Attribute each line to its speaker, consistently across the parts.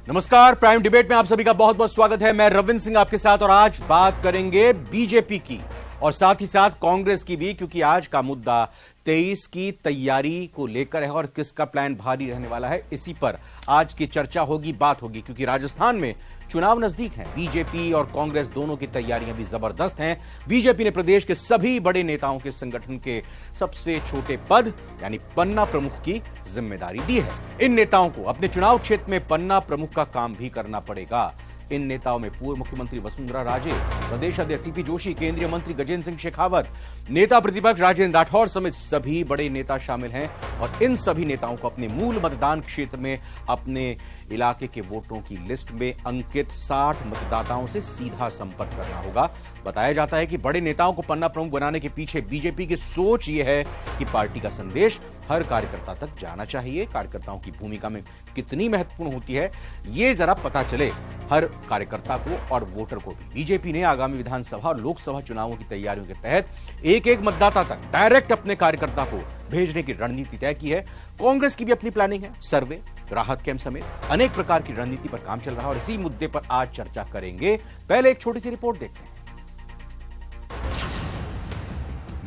Speaker 1: नमस्कार, prime debate में आप सभी का बहुत बहुत स्वागत है। मैं रविंद्र सिंह आपके साथ और आज बात करेंगे बीजेपी की और साथ ही साथ कांग्रेस की भी, क्योंकि आज का मुद्दा 23 की तैयारी को लेकर है और किसका प्लान भारी रहने वाला है, इसी पर आज की चर्चा होगी, बात होगी। क्योंकि राजस्थान में चुनाव नजदीक हैं, बीजेपी और कांग्रेस दोनों की तैयारियां भी जबरदस्त हैं। बीजेपी ने प्रदेश के सभी बड़े नेताओं के संगठन के सबसे छोटे पद यानी पन्ना प्रमुख की जिम्मेदारी दी है। इन नेताओं को अपने चुनाव क्षेत्र में पन्ना प्रमुख का काम भी करना पड़ेगा। इन नेताओं में पूर्व मुख्यमंत्री वसुंधरा राजे, प्रदेश अध्यक्ष सीपी जोशी, केंद्रीय मंत्री गजेंद्र सिंह शेखावत, नेता प्रतिपक्ष राजेंद्र राठौर समेत सभी बड़े नेता शामिल हैं। और इन सभी नेताओं को अपने मूल मतदान क्षेत्र में अपने इलाके के वोटरों की लिस्ट में अंकित 60 मतदाताओं से सीधा संपर्क करना होगा। बताया जाता है कि बड़े नेताओं को पन्ना प्रमुख बनाने के पीछे बीजेपी की सोच यह है कि पार्टी का संदेश हर कार्यकर्ता तक जाना चाहिए। कार्यकर्ताओं की भूमिका में कितनी महत्वपूर्ण होती है, ये जरा पता चले हर कार्यकर्ता को और वोटर को भी। बीजेपी ने आगामी विधानसभा और लोकसभा चुनावों की तैयारियों के तहत एक एक मतदाता तक डायरेक्ट अपने कार्यकर्ता को भेजने की रणनीति तय की है। कांग्रेस की भी अपनी प्लानिंग है। सर्वे, राहत कैंप समेत अनेक प्रकार की रणनीति पर काम चल रहा है और इसी मुद्दे पर आज चर्चा करेंगे। पहले एक छोटी सी रिपोर्ट देखते हैं।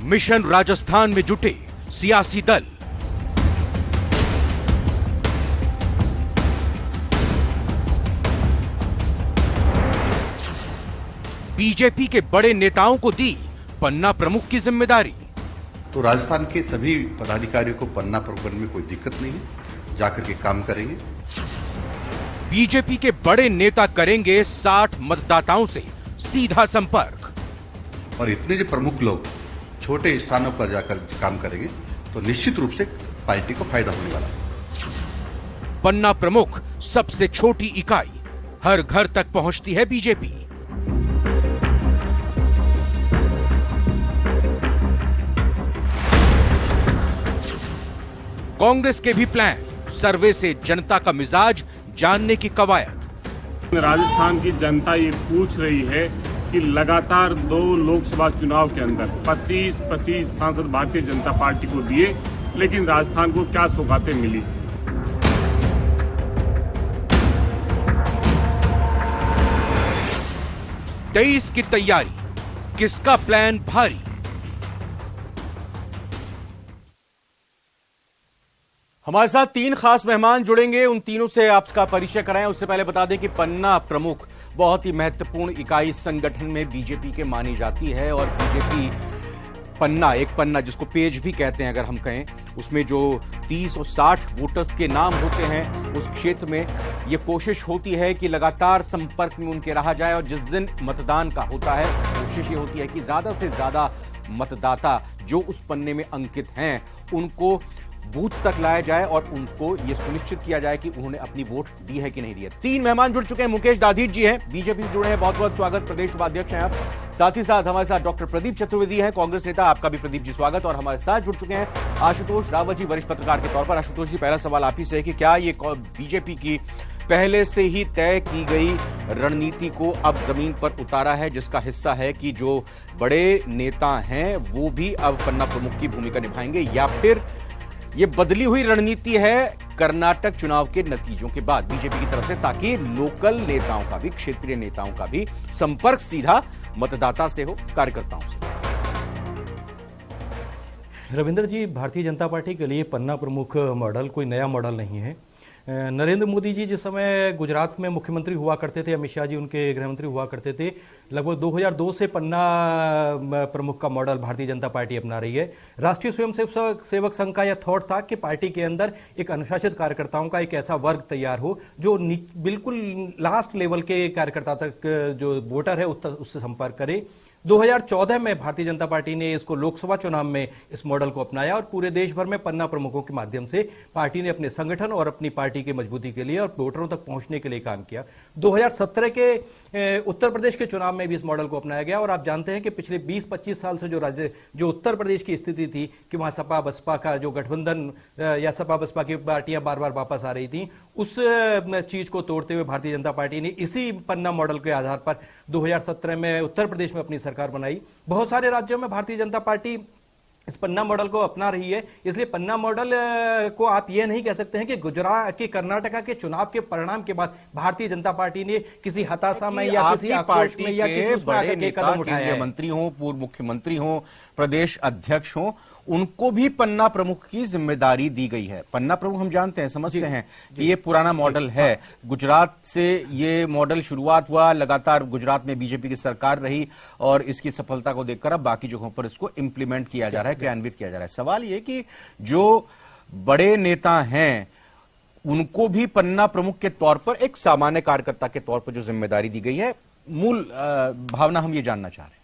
Speaker 1: मिशन राजस्थान में जुटे सियासी दल। बीजेपी के बड़े नेताओं को दी पन्ना प्रमुख की जिम्मेदारी।
Speaker 2: तो राजस्थान के सभी पदाधिकारियों को पन्ना प्रमुख बनने में कोई दिक्कत नहीं है, जाकर के काम करेंगे।
Speaker 1: बीजेपी के बड़े नेता करेंगे 60 मतदाताओं से सीधा संपर्क।
Speaker 2: और इतने जो प्रमुख लोग छोटे स्थानों पर जाकर काम करेंगे तो निश्चित रूप से पार्टी को फायदा होने वाला है।
Speaker 1: पन्ना प्रमुख सबसे छोटी इकाई, हर घर तक पहुंचती है बीजेपी। कांग्रेस के भी प्लान, सर्वे से जनता का मिजाज जानने की कवायद।
Speaker 3: राजस्थान की जनता ये पूछ रही है कि लगातार 2 लोकसभा चुनाव के अंदर 25 सांसद भारतीय जनता पार्टी को दिए, लेकिन राजस्थान को क्या सौगातें मिली।
Speaker 1: तेईस की तैयारी, किसका प्लान भारी। हमारे साथ 3 खास मेहमान जुड़ेंगे, उन तीनों से आपका परिचय कराएं। उससे पहले बता दें कि पन्ना प्रमुख बहुत ही महत्वपूर्ण इकाई संगठन में बीजेपी के मानी जाती है और बीजेपी पन्ना, एक पन्ना जिसको पेज भी कहते हैं अगर हम कहें, उसमें जो 30 और 60 वोटर्स के नाम होते हैं उस क्षेत्र में ये कोशिश होती है कि लगातार संपर्क में उनके रहा जाए। और जिस दिन मतदान का होता है कोशिश ये होती है कि ज्यादा से ज्यादा मतदाता जो उस पन्ने में अंकित हैं उनको बूथ तक लाया जाए और उनको यह सुनिश्चित किया जाए कि उन्होंने अपनी वोट दी है कि नहीं दी है। 3 मेहमान जुड़ चुके हैं। मुकेश दाधीच जी हैं, बीजेपी जुड़े हैं, बहुत बहुत स्वागत। प्रदेश उपाध्यक्ष हैं आप। साथ ही साथ हमारे साथ डॉक्टर प्रदीप चतुर्वेदी हैं, कांग्रेस नेता, आपका भी प्रदीप जी स्वागत। और हमारे साथ जुड़ चुके हैं आशुतोष रावत जी, वरिष्ठ पत्रकार के तौर पर। आशुतोष जी, पहला सवाल आप ही से है कि क्या ये बीजेपी की पहले से ही तय की गई रणनीति को अब जमीन पर उतारा है, जिसका हिस्सा है कि जो बड़े नेता हैं वो भी अब पन्ना प्रमुख की भूमिका निभाएंगे, या फिर ये बदली हुई रणनीति है कर्नाटक चुनाव के नतीजों के बाद बीजेपी की तरफ से, ताकि लोकल नेताओं का भी, क्षेत्रीय नेताओं का भी संपर्क सीधा मतदाता से हो, कार्यकर्ताओं से।
Speaker 4: रविंद्र जी, भारतीय जनता पार्टी के लिए पन्ना प्रमुख मॉडल कोई नया मॉडल नहीं है। नरेंद्र मोदी जी जिस समय गुजरात में मुख्यमंत्री हुआ करते थे, अमित शाह जी उनके गृहमंत्री हुआ करते थे, लगभग 2002 से पन्ना प्रमुख का मॉडल भारतीय जनता पार्टी अपना रही है। राष्ट्रीय स्वयंसेवक संघ का यह थॉट था कि पार्टी के अंदर एक अनुशासित कार्यकर्ताओं का एक ऐसा वर्ग तैयार हो जो बिल्कुल लास्ट लेवल के कार्यकर्ता तक जो वोटर है उससे संपर्क करे। 2014 में भारतीय जनता पार्टी ने इसको लोकसभा चुनाव में इस मॉडल को अपनाया और पूरे देश भर में पन्ना प्रमुखों के माध्यम से पार्टी ने अपने संगठन और अपनी पार्टी की मजबूती के लिए और वोटरों तक पहुंचने के लिए काम किया। 2017 के उत्तर प्रदेश के चुनाव में भी इस मॉडल को अपनाया गया और आप जानते हैं कि पिछले 20-25 साल से जो उत्तर प्रदेश की स्थिति थी कि वहां सपा बसपा का जो गठबंधन या सपा बसपा की पार्टियां बार बार वापस आ रही थी, उस चीज को तोड़ते हुए भारतीय जनता पार्टी ने इसी पन्ना मॉडल के आधार पर 2017 में उत्तर प्रदेश में अपनी सरकार बनाई। बहुत सारे राज्यों में भारतीय जनता पार्टी इस पन्ना मॉडल को अपना रही है। इसलिए पन्ना मॉडल को आप ये नहीं कह सकते हैं कि गुजरात के कर्नाटका के चुनाव के परिणाम के बाद भारतीय जनता पार्टी ने किसी हताशा में या किसी आक्रोश में या किसी उसमें आकर के कदम उठाया है।
Speaker 1: मंत्री हो, पूर्व मुख्यमंत्री हो, प्रदेश अध्यक्ष हो, उनको भी पन्ना प्रमुख की जिम्मेदारी दी गई है। पन्ना प्रमुख हम जानते हैं, समझते हैं कि ये पुराना मॉडल है। गुजरात से ये मॉडल शुरुआत हुआ, लगातार गुजरात में बीजेपी की सरकार रही और इसकी सफलता को देखकर अब बाकी जगहों पर इसको इंप्लीमेंट किया जा रहा है, क्रियान्वित किया जा रहा है। सवाल ये कि जो बड़े नेता हैं उनको भी पन्ना प्रमुख के तौर पर, एक सामान्य कार्यकर्ता के तौर पर जो जिम्मेदारी दी गई है, मूल भावना हम ये जानना चाह रहे हैं।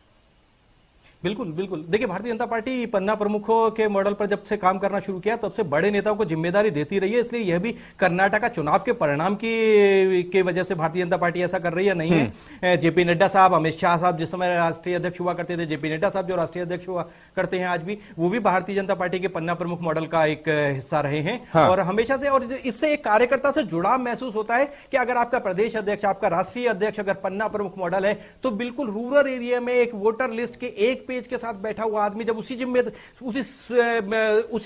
Speaker 4: बिल्कुल बिल्कुल। देखिए, भारतीय जनता पार्टी पन्ना प्रमुखों के मॉडल पर जब से काम करना शुरू किया तब से बड़े नेताओं को जिम्मेदारी देती रही है। इसलिए यह भी कर्नाटका चुनाव के परिणाम की वजह से भारतीय जनता पार्टी ऐसा कर रही है नहीं है। जेपी नड्डा साहब, अमित शाह साहब जिस समय राष्ट्रीय अध्यक्ष हुआ करते थे, जेपी नड्डा साहब जो राष्ट्रीय अध्यक्ष हुआ करते हैं आज भी, वो भी भारतीय जनता पार्टी के पन्ना प्रमुख मॉडल का एक हिस्सा रहे हैं।
Speaker 1: हाँ।
Speaker 4: और हमेशा से, और इससे एक कार्यकर्ता से जुड़ाव महसूस होता है कि अगर आपका प्रदेश अध्यक्ष, आपका राष्ट्रीय अध्यक्ष अगर पन्ना प्रमुख मॉडल है तो बिल्कुल रूरल एरिया में एक वोटर लिस्ट के एक पेज के साथ बैठा हुआ आदमी जब उसी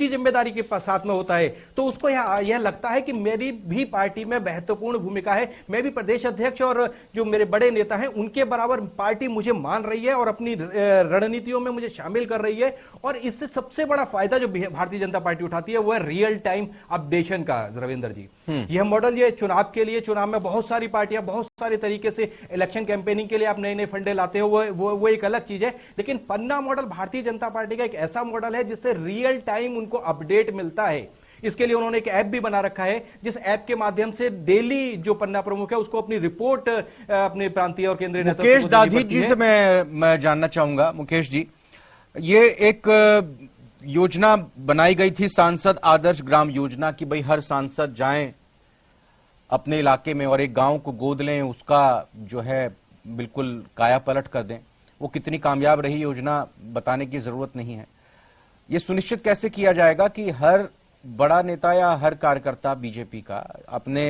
Speaker 4: जिम्मेदारी के साथ में होता है तो उसको यह लगता है कि मेरी भी पार्टी में महत्वपूर्ण भूमिका है, मैं भी प्रदेश अध्यक्ष और जो मेरे बड़े नेता हैं उनके बराबर पार्टी मुझे मान रही है और अपनी रणनीतियों में मुझे शामिल कर रही है। और इससे सबसे बड़ा फायदा जो भारतीय जनता पार्टी उठाती है वो है रियल टाइम अपडेशन का। रविंदर जी, यह मॉडल ये चुनाव के लिए, चुनाव में बहुत सारी पार्टियां बहुत सारे तरीके से इलेक्शन कैंपेनिंग के लिए आप नए नए फंडे लाते हो, वो एक अलग चीज है। लेकिन पन्ना मॉडल भारतीय जनता पार्टी का एक ऐसा मॉडल है जिससे रियल टाइम उनको अपडेट मिलता है। इसके लिए उन्होंने एक ऐप भी बना रखा है जिस ऐप के माध्यम से डेली जो पन्ना प्रमुख है उसको अपनी रिपोर्ट अपने प्रांतीय और केंद्रीय नेतृत्व
Speaker 1: मुकेश दाधी जी से मैं जानना चाहूंगा। मुकेश जी, ये एक योजना बनाई गई थी सांसद आदर्श ग्राम योजना की, भाई हर सांसद जाएं अपने इलाके में और एक गांव को गोद लें, उसका जो है बिल्कुल काया पलट कर दें। वो कितनी कामयाब रही योजना बताने की जरूरत नहीं है। ये सुनिश्चित कैसे किया जाएगा कि हर बड़ा नेता या हर कार्यकर्ता बीजेपी का अपने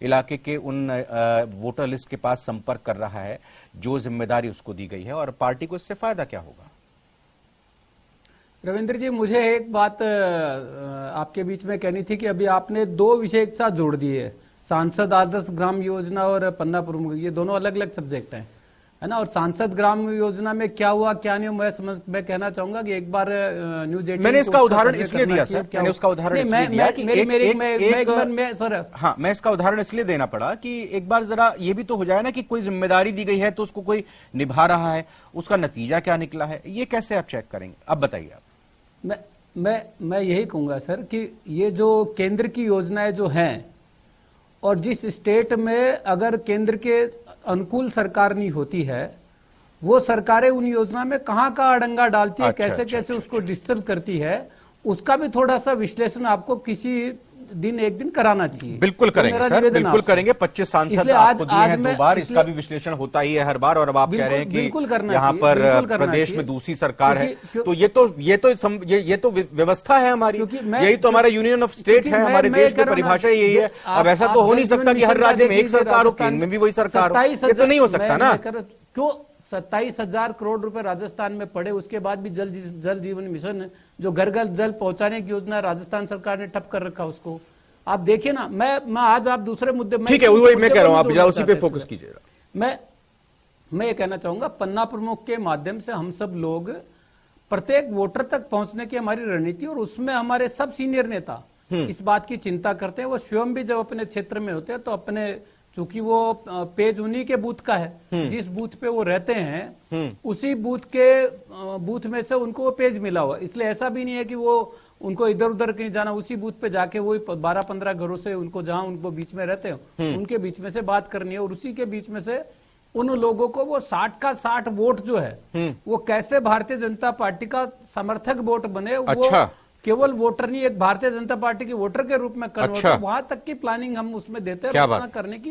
Speaker 1: इलाके के उन वोटर लिस्ट के पास संपर्क कर रहा है जो जिम्मेदारी उसको दी गई है, और पार्टी को इससे फायदा क्या होगा?
Speaker 5: रविंद्र जी, मुझे एक बात आपके बीच में कहनी थी कि अभी आपने दो विषय एक साथ जोड़ दिए, सांसद आदर्श ग्राम योजना और पन्ना प्रमुख, ये दोनों अलग अलग सब्जेक्ट हैं, है ना। और सांसद ग्राम योजना में क्या हुआ क्या नहीं, मैं कहना चाहूंगा कि एक बार न्यूज 18
Speaker 1: मैंने इसका उदाहरण इसलिए दिया सर, मैंने उसका उदाहरण इसलिए दिया कि मैं इसका उदाहरण इसलिए देना पड़ा कि एक बार जरा ये भी तो हो जाए ना कि कोई जिम्मेदारी दी गई है तो उसको कोई निभा रहा है, उसका नतीजा क्या निकला है, ये कैसे आप चेक करेंगे? अब बताइए आप।
Speaker 5: मैं यही कहूंगा सर कि ये जो केंद्र की योजनाएं जो हैं और जिस स्टेट में अगर केंद्र के अनुकूल सरकार नहीं होती है, वो सरकारें उन योजना में कहां अड़ंगा डालती है, कैसे उसको डिजिटल करती है, उसका भी थोड़ा सा विश्लेषण आपको किसी दिन एक दिन कराना चाहिए।
Speaker 1: बिल्कुल करेंगे सर, बिल्कुल करेंगे। 25 सांसद आपको दिए हैं 2 बार, इसका भी विश्लेषण होता ही है हर बार। और अब आप कह रहे हैं कि यहाँ पर प्रदेश में दूसरी सरकार है, तो ये तो व्यवस्था है हमारी, यही तो हमारा यूनियन ऑफ स्टेट है, हमारे देश की परिभाषा यही है। अब ऐसा तो हो नहीं सकता कि हर राज्य में एक सरकार हो, केंद्र में भी वही सरकार हो, ये तो नहीं हो सकता ना।
Speaker 5: क्यों 27,000 करोड़ रुपए राजस्थान में पड़े, उसके बाद भी जल जीवन मिशन जो घर घर जल पहुंचाने की योजना राजस्थान सरकार ने ठप कर रखा उसको। आप देखिए ना, मैं आज आप दूसरे मुद्दे में,
Speaker 1: ठीक है वही मैं कह रहा हूं, आप जरा उसी पे फोकस कीजिएगा।
Speaker 5: मैं ये कहना चाहूंगा, पन्ना प्रमुख के माध्यम से हम सब लोग प्रत्येक वोटर तक पहुंचने की हमारी रणनीति, और उसमें हमारे सब सीनियर नेता इस बात की चिंता करते हैं। वो स्वयं भी जब अपने क्षेत्र में होते हैं तो अपने, चूंकि वो पेज उन्हीं के बूथ का है, जिस बूथ पे वो रहते हैं उसी बूथ में से उनको वो पेज मिला हुआ, इसलिए ऐसा भी नहीं है कि वो उनको इधर उधर कहीं जाना, उसी बूथ पे जाके वही 12-15 घरों से उनको, जहां उनको बीच में रहते हो उनके बीच में से बात करनी है, और उसी के बीच में से उन लोगों को वो 60 का 60 वोट जो है वो कैसे भारतीय जनता पार्टी का समर्थक वोट बने, वो केवल वोटर नहीं, एक भारतीय जनता पार्टी के वोटर के रूप में कन्वर्ट, वहां तक की प्लानिंग हम उसमें देते हैं, उतना करने की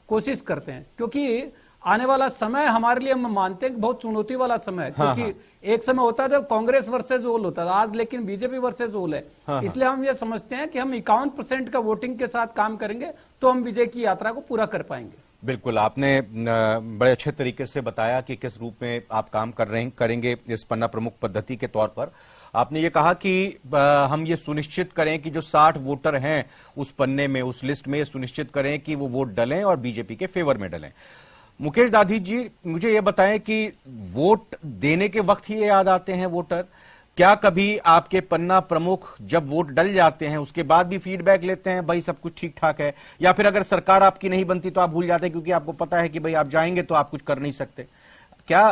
Speaker 5: कोशिश करते हैं। क्योंकि आने वाला समय हमारे लिए, हम मानते हैं बहुत चुनौती वाला समय है, क्योंकि एक समय होता था जब कांग्रेस वर्सेज ओल होता था, आज लेकिन बीजेपी वर्सेज ओल है। इसलिए हम ये समझते हैं कि हम 51% का वोटिंग के साथ काम करेंगे तो हम विजय की यात्रा को पूरा कर पाएंगे।
Speaker 1: बिल्कुल, आपने बड़े अच्छे तरीके से बताया कि किस रूप में आप काम करेंगे इस पन्ना प्रमुख पद्धति के तौर पर। आपने ये कहा कि हम ये सुनिश्चित करें कि जो 60 वोटर हैं उस पन्ने में, उस लिस्ट में, ये सुनिश्चित करें कि वो वोट डलें और बीजेपी के फेवर में डलें। मुकेश दाधीच जी, मुझे ये बताएं कि वोट देने के वक्त ही ये याद आते हैं वोटर? क्या कभी आपके पन्ना प्रमुख जब वोट डल जाते हैं उसके बाद भी फीडबैक लेते हैं, भाई सब कुछ ठीक ठाक है, या फिर अगर सरकार आपकी नहीं बनती तो आप भूल जाते हैं क्योंकि आपको पता है कि भाई आप जाएंगे तो आप कुछ कर नहीं सकते? क्या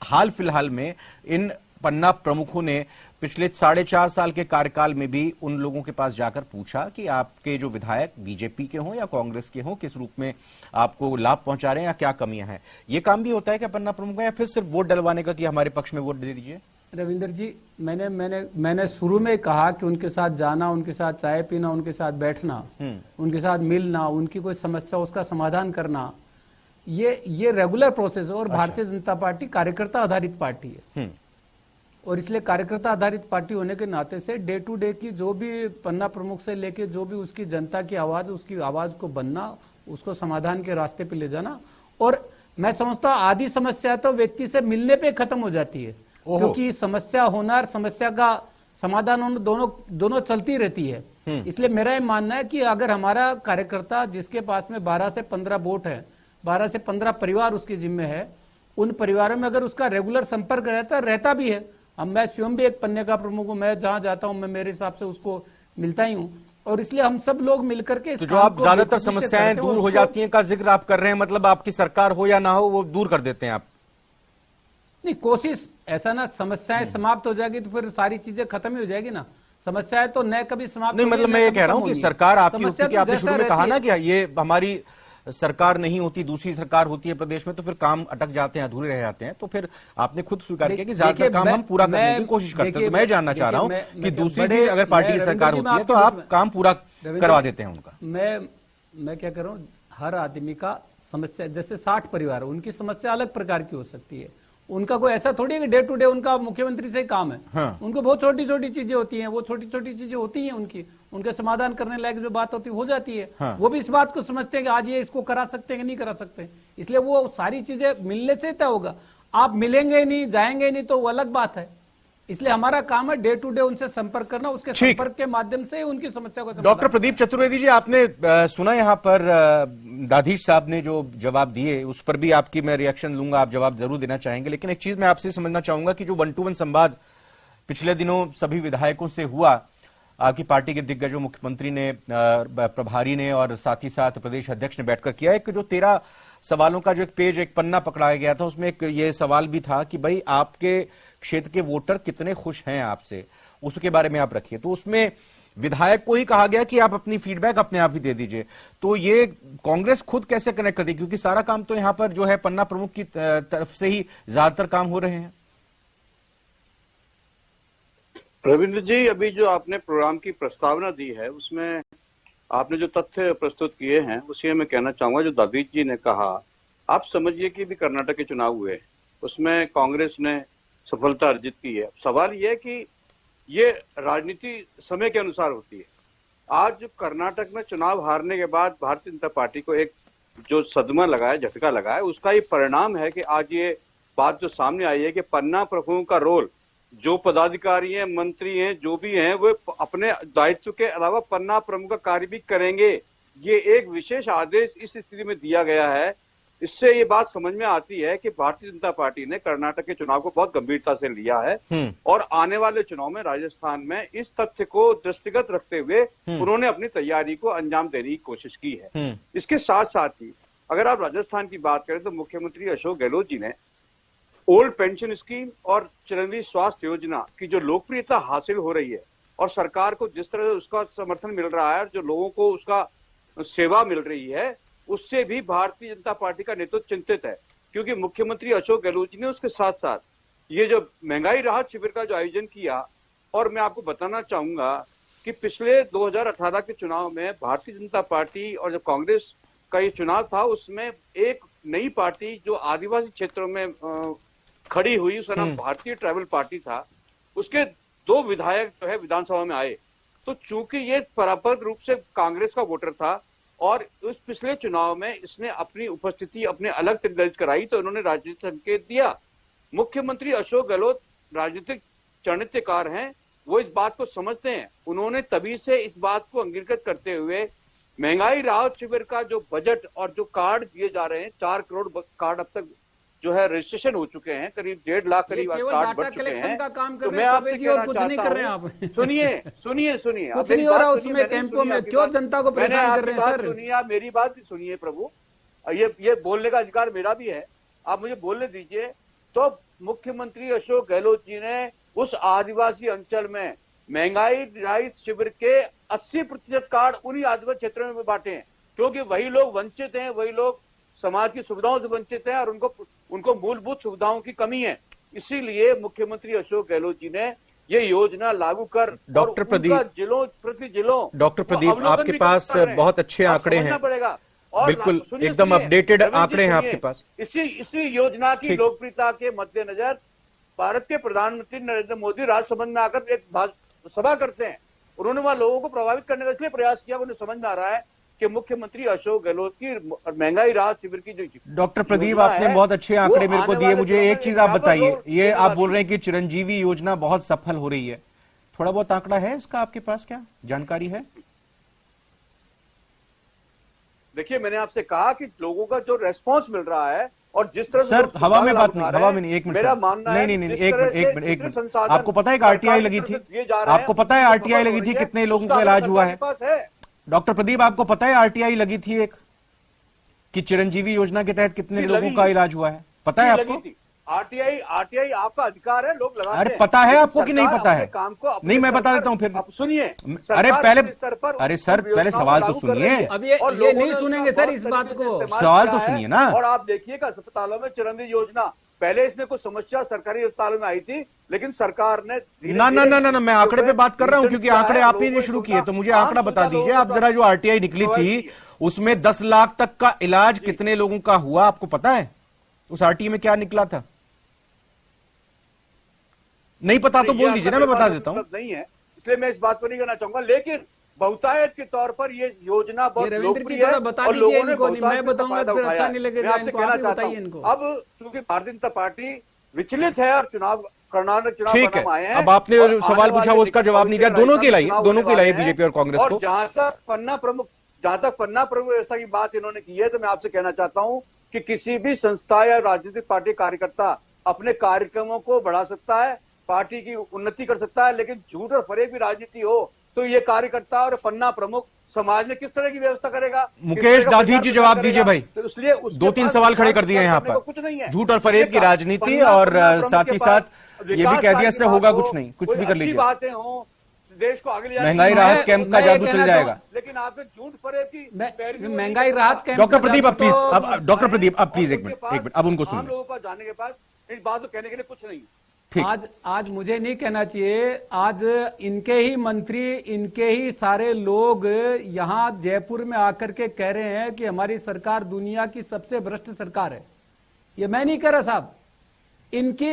Speaker 1: हाल फिलहाल में इन पन्ना प्रमुखों ने पिछले 4.5 साल के कार्यकाल में भी उन लोगों के पास जाकर पूछा कि आपके जो विधायक बीजेपी के हों या कांग्रेस के हों, किस रूप में आपको लाभ पहुंचा रहे हैं या क्या कमियां हैं? ये काम भी होता है क्या पन्ना प्रमुख का, या फिर सिर्फ वोट डलवाने का कि हमारे पक्ष में वोट दे दीजिए?
Speaker 5: रविंद्र जी, मैंने शुरू में कहा कि उनके साथ जाना, उनके साथ चाय पीना, उनके साथ बैठना, उनके साथ मिलना, उनकी कोई समस्या उसका समाधान करना, ये रेगुलर प्रोसेस है। और भारतीय जनता पार्टी कार्यकर्ता आधारित पार्टी है, और इसलिए कार्यकर्ता आधारित पार्टी होने के नाते से डे टू डे की जो भी पन्ना प्रमुख से लेके जो भी उसकी जनता की आवाज, उसकी आवाज को बनना, उसको समाधान के रास्ते पे ले जाना। और मैं समझता हूँ आधी समस्या तो व्यक्ति से मिलने पे खत्म हो जाती है, क्योंकि समस्या होना और समस्या का समाधान होना दोनों चलती रहती है। इसलिए मेरा ये मानना है कि अगर हमारा कार्यकर्ता जिसके पास में 12 से 15 वोट है, 12 से 15 परिवार उसके जिम्मे है, उन परिवारों में अगर उसका रेगुलर संपर्क रहता भी है, अब मैं स्वयं भी एक पन्ने का प्रमुख हूं, मैं जहां जाता हूं मैं मेरे हिसाब से उसको मिलता ही हूं, और इसलिए हम सब लोग मिलकर के
Speaker 1: तो जो आप ज्यादातर समस्याएं दूर हो जाती हैं का जिक्र आप कर रहे हैं, मतलब आपकी सरकार हो या ना हो वो दूर कर देते हैं आप?
Speaker 5: नहीं, कोशिश ऐसा ना, समस्याएं समाप्त हो जाएगी तो फिर सारी चीजें खत्म ही हो जाएगी ना। समस्याएं तो न कभी समाप्त
Speaker 1: नहीं, मतलब मैं ये कह रहा हूं कि सरकार आपकी होती है कि आपने शुरू में कहा ना कि ये हमारी सरकार नहीं होती, दूसरी सरकार होती है प्रदेश में, तो फिर काम अटक जाते हैं, अधूरे रह जाते हैं। तो फिर आपने खुद स्वीकार किया कि ज्यादातर काम हम पूरा करने की कोशिश करते हैं। तो मैं जानना चाह रहा हूं कि दूसरी भी अगर पार्टी की सरकार होती है तो आप काम पूरा करवा देते हैं उनका?
Speaker 5: मैं क्या कर रहा हूं, हर आदमी का समस्या, जैसे 60 परिवार, उनकी समस्या अलग प्रकार की हो सकती है। उनका कोई ऐसा थोड़ी है कि डे टू डे उनका मुख्यमंत्री से ही काम है। हाँ। उनको बहुत छोटी छोटी चीजें होती हैं, वो छोटी छोटी चीजें होती हैं उनके समाधान करने लायक जो बात होती है हो जाती है। हाँ। वो भी इस बात को समझते हैं कि आज ये इसको करा सकते हैं कि नहीं करा सकते, इसलिए वो सारी चीजें मिलने से तय होगा। आप मिलेंगे नहीं, जाएंगे नहीं, तो वो अलग बात है। इसलिए हमारा काम है डे टू डे उनसे संपर्क करना, उसके संपर्क के माध्यम से उनकी समस्या को।
Speaker 1: डॉक्टर प्रदीप चतुर्वेदी जी, आपने सुना यहां पर दाधीच साहब ने जो जवाब दिए, उस पर भी आपकी मैं रिएक्शन लूंगा, आप जवाब जरूर देना चाहेंगे। लेकिन एक चीज मैं आपसे समझना चाहूंगा कि जो 1 to 1 संवाद पिछले दिनों सभी विधायकों से हुआ, आपकी पार्टी के दिग्गज मुख्यमंत्री ने, प्रभारी ने और साथ ही साथ प्रदेश अध्यक्ष ने बैठकर किया, एक जो 13 सवालों का जो एक पेज, एक पन्ना पकड़ाया गया था, उसमें एक ये सवाल भी था कि भाई आपके क्षेत्र के वोटर कितने खुश हैं आपसे, उसके बारे में आप रखिए। तो उसमें विधायक को ही कहा गया कि आप अपनी फीडबैक अपने आप ही दे दीजिए। तो ये कांग्रेस खुद कैसे कनेक्ट करती है, क्योंकि सारा काम तो यहां पर जो है पन्ना प्रमुख की तरफ से ही ज्यादातर काम हो रहे हैं।
Speaker 6: रविंद्र जी, अभी जो आपने प्रोग्राम की प्रस्तावना दी है उसमें आपने जो तथ्य प्रस्तुत किए हैं उसी में कहना चाहूंगा, जो दाधीच जी ने कहा, आप समझिए कि भी कर्नाटक के चुनाव हुए, उसमें कांग्रेस ने सफलता अर्जित की है। सवाल यह है कि ये राजनीति समय के अनुसार होती है। आज कर्नाटक में चुनाव हारने के बाद भारतीय जनता पार्टी को एक जो सदमा लगा है, झटका लगा है, उसका ही परिणाम है कि आज ये बात जो सामने आई है कि पन्ना प्रमुखों का रोल, जो पदाधिकारी हैं, मंत्री हैं, जो भी हैं, वो अपने दायित्व के अलावा पन्ना प्रमुख का कार्य भी करेंगे। ये एक विशेष आदेश इस स्थिति में दिया गया है। इससे ये बात समझ में आती है कि भारतीय जनता पार्टी ने कर्नाटक के चुनाव को बहुत गंभीरता से लिया है और आने वाले चुनाव में राजस्थान में इस तथ्य को दृष्टिगत रखते हुए उन्होंने अपनी तैयारी को अंजाम देने की कोशिश की है। इसके साथ साथ ही अगर आप राजस्थान की बात करें तो मुख्यमंत्री अशोक गहलोत जी ने ओल्ड पेंशन स्कीम और चिरंजीवी स्वास्थ्य योजना की जो लोकप्रियता हासिल हो रही है और सरकार को जिस तरह उसका समर्थन मिल रहा है और जो लोगों को उसका सेवा मिल रही है, उससे भी भारतीय जनता पार्टी का नेतृत्व चिंतित है। क्योंकि मुख्यमंत्री अशोक गहलोत जी ने उसके साथ साथ ये जो महंगाई राहत शिविर का जो आयोजन किया, और मैं आपको बताना चाहूंगा कि पिछले 2018 के चुनाव में भारतीय जनता पार्टी और जो कांग्रेस का ये चुनाव था, उसमें एक नई पार्टी जो आदिवासी क्षेत्रों में खड़ी हुई, उसका नाम भारतीय ट्राइबल पार्टी था, उसके 2 विधायक जो है विधानसभा में आए। तो चूंकि ये पारंपरिक रूप से कांग्रेस का वोटर था और उस पिछले चुनाव में इसने अपनी उपस्थिति अपने अलग से दर्ज कराई, तो उन्होंने राजनीतिक संकेत दिया। मुख्यमंत्री अशोक गहलोत राजनीतिक चरित्रकार हैं, वो इस बात को समझते हैं। उन्होंने तभी से इस बात को अंगीकृत करते हुए महंगाई राहत शिविर का जो बजट और जो कार्ड दिए जा रहे हैं, 4 करोड़ कार्ड अब तक जो है रजिस्ट्रेशन हो चुके हैं, करीब 1.5 लाख करीब कार्ड बढ़ चुके हैं। तो मैं आपसे कहना चाहता हूं, सुनिए सुनिए सुनिए,
Speaker 5: कुछ नहीं हो रहा उसमें कैंपों में, क्यों जनता को परेशान कर रहे हैं सर?
Speaker 6: सुनिए, आप मेरी बात भी सुनिए प्रभु, ये बोलने का अधिकार मेरा भी है, आप मुझे बोलने दीजिए। तो मुख्यमंत्री अशोक गहलोत जी ने उस आदिवासी अंचल में महंगाई राहत शिविर के 80% कार्ड उन्हीं आदिवासी क्षेत्रों में बांटे हैं, क्योंकि वही लोग वंचित हैं, वही लोग समाज की सुविधाओं से वंचित हैं और उनको मूलभूत सुविधाओं की कमी है। इसीलिए मुख्यमंत्री अशोक गहलोत जी ने ये योजना लागू कर
Speaker 1: डॉक्टर प्रदीप,
Speaker 6: जिलों प्रति जिलों
Speaker 1: डॉक्टर प्रदीप, आपके पास बहुत अच्छे आंकड़े हैं,
Speaker 6: पड़ेगा,
Speaker 1: बिल्कुल एकदम अपडेटेड आंकड़े हैं आपके पास।
Speaker 6: इसी योजना की लोकप्रियता के मद्देनजर भारत के प्रधानमंत्री नरेंद्र मोदी राज्यसभा में आकर एक सभा करते हैं। उन्होंने वहां लोगों को प्रभावित करने का इसलिए प्रयास किया, उन्हें समझ में आ रहा है कि मुख्यमंत्री अशोक गहलोत की महंगाई राहत शिविर की जो
Speaker 1: डॉक्टर प्रदीप, आपने बहुत अच्छे आंकड़े मेरे को दिए। मुझे एक चीज आप बताइए, ये आप बोल रहे हैं कि चिरंजीवी योजना बहुत सफल हो रही है, थोड़ा बहुत आंकड़ा है इसका आपके पास, क्या जानकारी है?
Speaker 6: देखिए, मैंने आपसे कहा कि लोगों का जो रेस्पॉन्स मिल रहा है और जिस तरह
Speaker 1: सर, हवा में बात नहीं, हवा में नहीं, एक मिनट
Speaker 6: मेरा मानना है,
Speaker 1: नहीं, एक मिनट, आपको पता है कि आरटीआई लगी थी? आपको पता है आरटीआई लगी थी, कितने लोगों का इलाज हुआ है? डॉक्टर प्रदीप, आपको पता है आरटीआई लगी थी एक, कि चिरंजीवी योजना के तहत कितने लोगों का इलाज हुआ है, पता है आपको?
Speaker 6: आरटीआई आपका अधिकार है, लोग लगाते हैं।
Speaker 1: अरे पता है आपको कि नहीं पता है?
Speaker 6: काम को
Speaker 1: नहीं, मैं बता देता हूं फिर।
Speaker 6: सुनिए,
Speaker 1: अरे सर पहले सवाल तो सुनिए।
Speaker 5: अब ये नहीं सुनेंगे सर इस बात को,
Speaker 1: सवाल तो सुनिए ना।
Speaker 6: और आप देखिएगा अस्पतालों में चिरंजीवी योजना, पहले इसमें कुछ समस्या सरकारी अस्पतालों में आई थी, लेकिन सरकार ने
Speaker 1: ना, मैं आंकड़े पे बात कर रहा हूं, क्योंकि आंकड़े आप ही ने शुरू किए, तो मुझे आंकड़ा बता दीजिए आप जरा। जो आरटीआई निकली थी उसमें 10 लाख तक का इलाज कितने लोगों का हुआ, आपको पता है? उस आरटीआई में क्या निकला था? नहीं पता तो बोल दीजिए ना, मैं बता देता हूँ।
Speaker 6: नहीं है, इसलिए मैं इस बात को नहीं कहना चाहूंगा, लेकिन बहुतायत के तौर पर ये योजना बहुत लोकप्रिय है और लोगों ने
Speaker 5: मैं बताऊंगा फिर अच्छा नहीं लगेगा।
Speaker 6: मैं आपसे कहना चाहता हूं, अब चूंकि भारतीय जनता पार्टी विचलित है और चुनाव
Speaker 1: ठीक है, अब आपने सवाल पूछा वो उसका जवाब नहीं दिया। दोनों के लाइए बीजेपी और कांग्रेस को।
Speaker 6: जहां तक पन्ना प्रमुख व्यवस्था की बात इन्होंने की है, तो मैं आपसे कहना चाहता हूं कि किसी भी संस्था या राजनीतिक पार्टी कार्यकर्ता अपने कार्यक्रमों को बढ़ा सकता है, पार्टी की उन्नति कर सकता है, लेकिन झूठ और फरेब की राजनीति हो तो ये कार्यकर्ता और पन्ना प्रमुख समाज में किस तरह की व्यवस्था करेगा?
Speaker 1: मुकेश दाधी जी जवाब दीजिए भाई,
Speaker 6: तो इसलिए
Speaker 1: 2-3 सवाल खड़े कर दिए यहाँ पर।
Speaker 6: कुछ नहीं है,
Speaker 1: झूठ और फरेब की राजनीति, और साथ ही साथ ये भी कह दिया इससे होगा कुछ नहीं, कुछ भी कर लीजिए,
Speaker 6: बातें हो, देश को आगे ले
Speaker 1: महंगाई राहत कैंप का जादू चल जाएगा।
Speaker 6: लेकिन आपने झूठ फरेब की
Speaker 5: महंगाई राहत कैंप।
Speaker 1: डॉक्टर प्रदीप अब प्लीज, अब डॉक्टर प्रदीप अब प्लीज एक मिनट, अब उनको सुनिए।
Speaker 6: लोगों को जानने के बाद इस बात को कहने के लिए कुछ नहीं।
Speaker 5: आज मुझे नहीं कहना चाहिए, आज इनके ही मंत्री, इनके ही सारे लोग यहां जयपुर में आकर के कह रहे हैं कि हमारी सरकार दुनिया की सबसे भ्रष्ट सरकार है। ये मैं नहीं कह रहा साहब, इनकी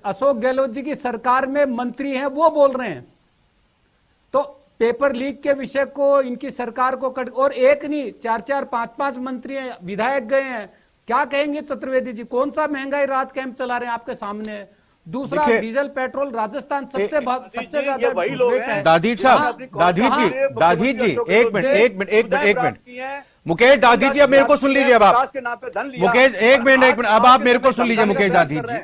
Speaker 5: अशोक गहलोत जी की सरकार में मंत्री हैं वो बोल रहे हैं। तो पेपर लीक के विषय को इनकी सरकार को और एक नहीं 4-4, 5-5 मंत्री हैं, विधायक गए हैं, क्या कहेंगे चतुर्वेदी जी? कौन सा महंगाई राहत कैंप चला रहे हैं आपके सामने? दूसरा, डीजल पेट्रोल राजस्थान सबसे ज्यादा
Speaker 6: वही लोग हैं।
Speaker 1: दाधी साहब, दाधी जी एक मिनट, मुकेश दाधी जी अब मेरे को सुन लीजिए। अब आप मुकेश एक मिनट, अब आप मेरे को सुन लीजिए मुकेश दाधी जी।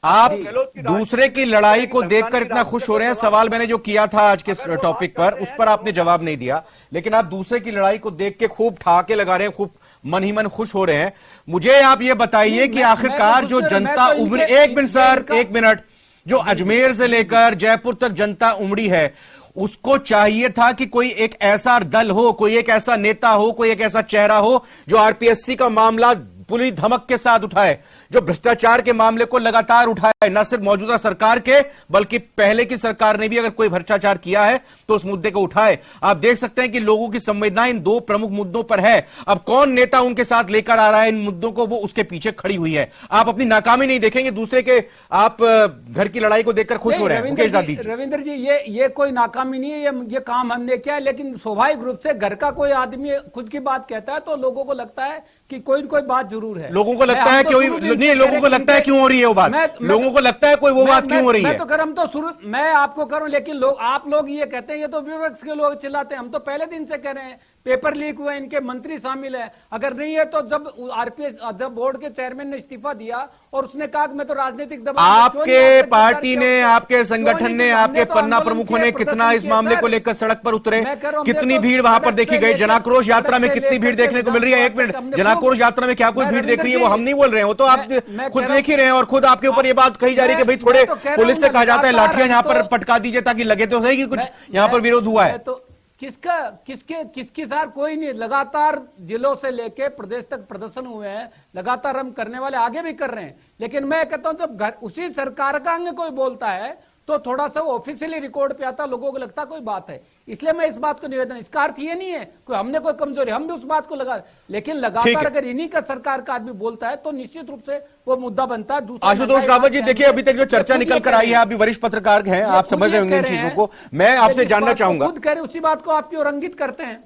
Speaker 1: आप दूसरे की लड़ाई को देखकर इतना खुश हो रहे हैं। सवाल मैंने जो किया था आज के टॉपिक पर, उस पर आपने जवाब नहीं दिया, लेकिन आप दूसरे की लड़ाई को देख के खूब ठहाके लगा रहे हैं, खूब मन ही मन खुश हो रहे हैं। मुझे आप ये बताइए कि आखिरकार जो जनता उमड़ी, एक मिनट सर, एक मिनट, जो अजमेर से लेकर जयपुर तक जनता उमड़ी है, उसको चाहिए था कि कोई एक ऐसा दल हो, कोई एक ऐसा नेता हो, कोई एक ऐसा चेहरा हो जो आरपीएससी का मामला पूरी धमक के साथ उठाए, जो भ्रष्टाचार के मामले को लगातार उठाए। न सिर्फ मौजूदा सरकार के, बल्कि पहले की सरकार ने भी अगर कोई भ्रष्टाचार किया है तो उस मुद्दे को उठाए। आप देख सकते हैं कि लोगों की संवेदना इन 2 प्रमुख मुद्दों पर है। अब कौन नेता उनके साथ लेकर आ रहा है इन मुद्दों को, वो उसके पीछे खड़ी हुई है। आप अपनी नाकामी नहीं देखेंगे, दूसरे के आप घर की लड़ाई को देखकर खुश हो रहे हैं। मुकेश दादी जी,
Speaker 5: रविंद्र जी, ये कोई नाकामी नहीं है, ये काम हमने किया, लेकिन स्वाभाविक रूप से घर का कोई आदमी खुद की बात कहता है तो लोगों को लगता है कि कोई न कोई बात जरूर है।
Speaker 1: लोगों को लगता है क्यों नहीं, लोगों को लगता है क्यों हो रही है वो बात, लोगों को लगता है कोई वो बात क्यों हो रही है।
Speaker 5: मैं तो कर, हम तो शुरू, मैं आपको करूं, लेकिन लोग, आप लोग ये कहते हैं, ये तो विपक्ष के लोग चिल्लाते हैं, हम तो पहले दिन से कह रहे हैं पेपर लीक हुए, इनके मंत्री शामिल है। अगर नहीं है तो जब आरपीएस, जब बोर्ड के चेयरमैन ने इस्तीफा दिया और उसने कहा कि मैं तो राजनीतिक दबाव,
Speaker 1: आपके पार्टी ने, आपके संगठन ने, आपके पन्ना प्रमुखों ने कितना इस मामले को लेकर सड़क पर उतरे, कितनी भीड़ वहां पर देखी गई, जनाक्रोश यात्रा में कितनी भीड़ देखने को मिल रही है। एक मिनट, जनाक्रोश यात्रा में क्या कुछ भीड़ देख रही है वो हम नहीं बोल रहे हैं, वो तो आप खुद देख ही रहे हैं, और खुद आपके ऊपर ये बात कही जा रही है कि भाई थोड़े पुलिस से कहा जाता है लाठियां यहां पर पटका दीजिए ताकि लगे तो सही कि कुछ यहां पर विरोध हुआ है।
Speaker 5: तो किसके साथ कोई नहीं, लगातार जिलों से लेके प्रदेश तक प्रदर्शन हुए हैं, लगातार हम करने वाले आगे भी कर रहे हैं। लेकिन मैं कहता हूं जब उसी सरकार का अंग कोई बोलता है तो थोड़ा सा ऑफिशियली रिकॉर्ड पे आता, लोगों को लगता कोई बात है। इसलिए मैं इस बात को निवेदन, इसका अर्थ ये नहीं है कोई हमने कोई कमजोरी, हम भी उस बात को लगा, लेकिन लगातार अगर इन्हीं का सरकार का आदमी बोलता है तो निश्चित रूप से वो मुद्दा बनता है।
Speaker 1: आशुतोष रावत जी, देखिए अभी तक जो चर्चा निकल कर आई है, आप भी वरिष्ठ पत्रकार हैं, आप समझ रहे होंगे इन चीजों को, मैं आपसे जानना चाहूंगा।
Speaker 5: खुद कह रहे उसी बात को आप क्यों रंगित करते हैं?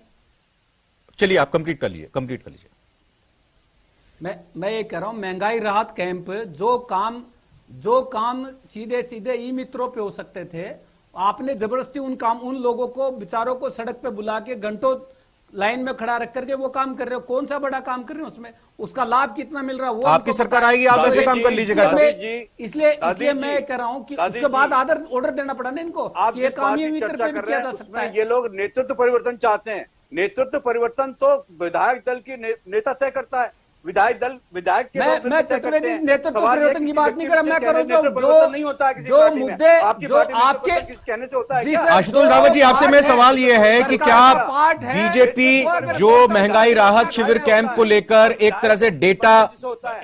Speaker 1: चलिए आप कंप्लीट कर लीजिए।
Speaker 5: मैं ये कह रहा हूं, महंगाई राहत कैंप, जो काम सीधे सीधे ई मित्रों पे हो सकते थे, आपने जबरदस्ती उन लोगों को, बेचारों को सड़क पे बुला के घंटों लाइन में खड़ा रख करके वो काम कर रहे हो। कौन सा बड़ा काम कर रहे हो उसमें, उसका लाभ कितना मिल रहा है वो
Speaker 1: आपकी सरकार आएगी, आप ऐसे काम कर लीजिएगा।
Speaker 5: इसलिए मैं कह रहा हूं कि उसके बाद ऑर्डर देना पड़ा ना इनको, ये काम ये मित्र पे भी किया जा सकता है।
Speaker 6: ये लोग नेतृत्व परिवर्तन चाहते हैं, नेतृत्व परिवर्तन तो विधायक दल की नेता तय करता है, विधायक के
Speaker 5: मैं चतुर्वेदी नेतृत्व परिवर्तन की बात नहीं कर रहा, मैं कर रहा हूं
Speaker 6: नहीं होता
Speaker 5: जो मुद्दे जो आपके
Speaker 6: कहने से होता है।
Speaker 1: आशुतोष रावत जी, आपसे मैं सवाल ये है कि क्या बीजेपी जो महंगाई राहत शिविर कैंप को लेकर एक तरह से डेटा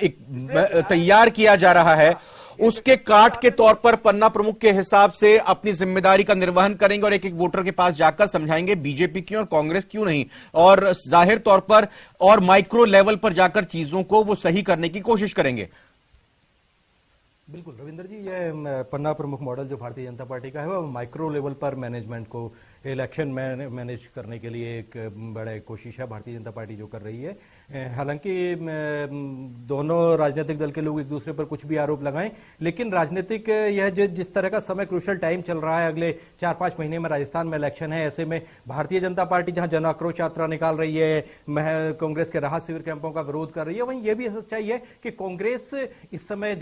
Speaker 1: तैयार किया जा रहा है, उसके काट के तौर पर पन्ना प्रमुख के हिसाब से अपनी जिम्मेदारी का निर्वहन करेंगे और एक एक वोटर के पास जाकर समझाएंगे बीजेपी क्यों और कांग्रेस क्यों नहीं, और जाहिर तौर पर और माइक्रो लेवल पर जाकर चीजों को वो सही करने की कोशिश करेंगे?
Speaker 4: बिल्कुल रविंद्र जी, ये पन्ना प्रमुख मॉडल जो भारतीय जनता पार्टी का है वो माइक्रो लेवल पर मैनेजमेंट को, इलेक्शन मैनेज करने के लिए एक बड़ा कोशिश है भारतीय जनता पार्टी जो कर रही है। हालांकि दोनों राजनीतिक दल के लोग एक दूसरे पर कुछ भी आरोप लगाएं, लेकिन राजनीतिक यह जिस तरह का समय क्रूशल टाइम चल रहा है, अगले 4-5 महीने में राजस्थान में इलेक्शन है, ऐसे में भारतीय जनता पार्टी जहां जन आक्रोश यात्रा निकाल रही है, कांग्रेस के राहत शिविर कैंपों का विरोध कर रही है, वहीं यह भी सच्चाई है कि कांग्रेस इस समय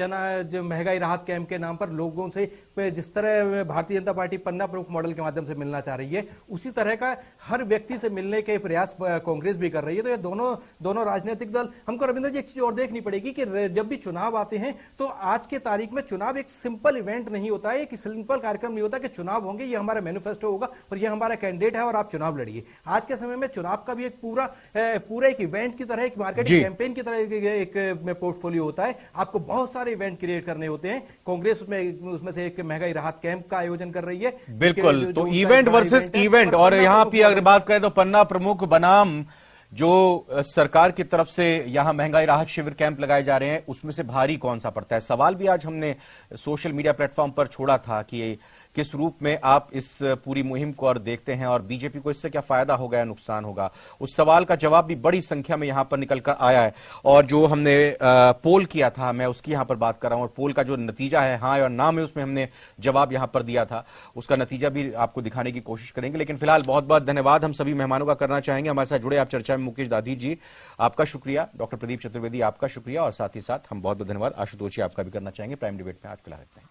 Speaker 4: महंगाई राहत कैंप के नाम पर लोगों से जिस तरह भारतीय जनता पार्टी पन्ना प्रमुख मॉडल के माध्यम से मिलना चाह रही है, उसी तरह का हर व्यक्ति से मिलने के प्रयास कांग्रेस भी कर रही है। तो ये दोनों राजनीतिक दल, हमको रविंद्र जी एक चीज और देखनी पड़ेगी कि जब भी चुनाव आते हैं तो आज के तारीख में चुनाव एक सिंपल इवेंट नहीं होता है, एक सिंपल कार्यक्रम नहीं होता कि चुनाव होंगे, ये हमारा मैनिफेस्टो होगा और ये हमारा कैंडिडेट है और आप चुनाव लड़िए। आज के समय में चुनाव का भी एक पूरा एक इवेंट की तरह, एक मार्केटिंग कैंपेन की तरह एक पोर्टफोलियो होता है। आपको बहुत सारे इवेंट क्रिएट करने होते हैं। कांग्रेस उसमें से एक महंगाई राहत कैंप का आयोजन कर रही है।
Speaker 1: बिल्कुल, तो इवेंट वर्सेस इवेंट, और यहां भी अगर बात करें तो पन्ना प्रमुख बनाम जो सरकार की तरफ से यहां महंगाई राहत शिविर कैंप लगाए जा रहे हैं, उसमें से भारी कौन सा पड़ता है? सवाल भी आज हमने सोशल मीडिया प्लेटफॉर्म पर छोड़ा था कि किस रूप में आप इस पूरी मुहिम को और देखते हैं और बीजेपी को इससे क्या फायदा होगा या नुकसान होगा। उस सवाल का जवाब भी बड़ी संख्या में यहां पर निकल कर आया है, और जो हमने पोल किया था, मैं उसकी यहां पर बात कर रहा हूं, और पोल का जो नतीजा है हाँ और ना में, उसमें हमने जवाब यहां पर दिया था, उसका नतीजा भी आपको दिखाने की कोशिश करेंगे। लेकिन फिलहाल बहुत बहुत धन्यवाद हम सभी मेहमानों का करना चाहेंगे। हमारे साथ जुड़े आप चर्चा में मुकेश दाधी जी, आपका शुक्रिया, डॉक्टर प्रदीप चतुर्वेदी आपका शुक्रिया, और साथ ही साथ हम बहुत बहुत धन्यवाद आशुतोष जी आपका भी करना चाहेंगे। प्राइम डिबेट में आज फिलहाल इतना ही।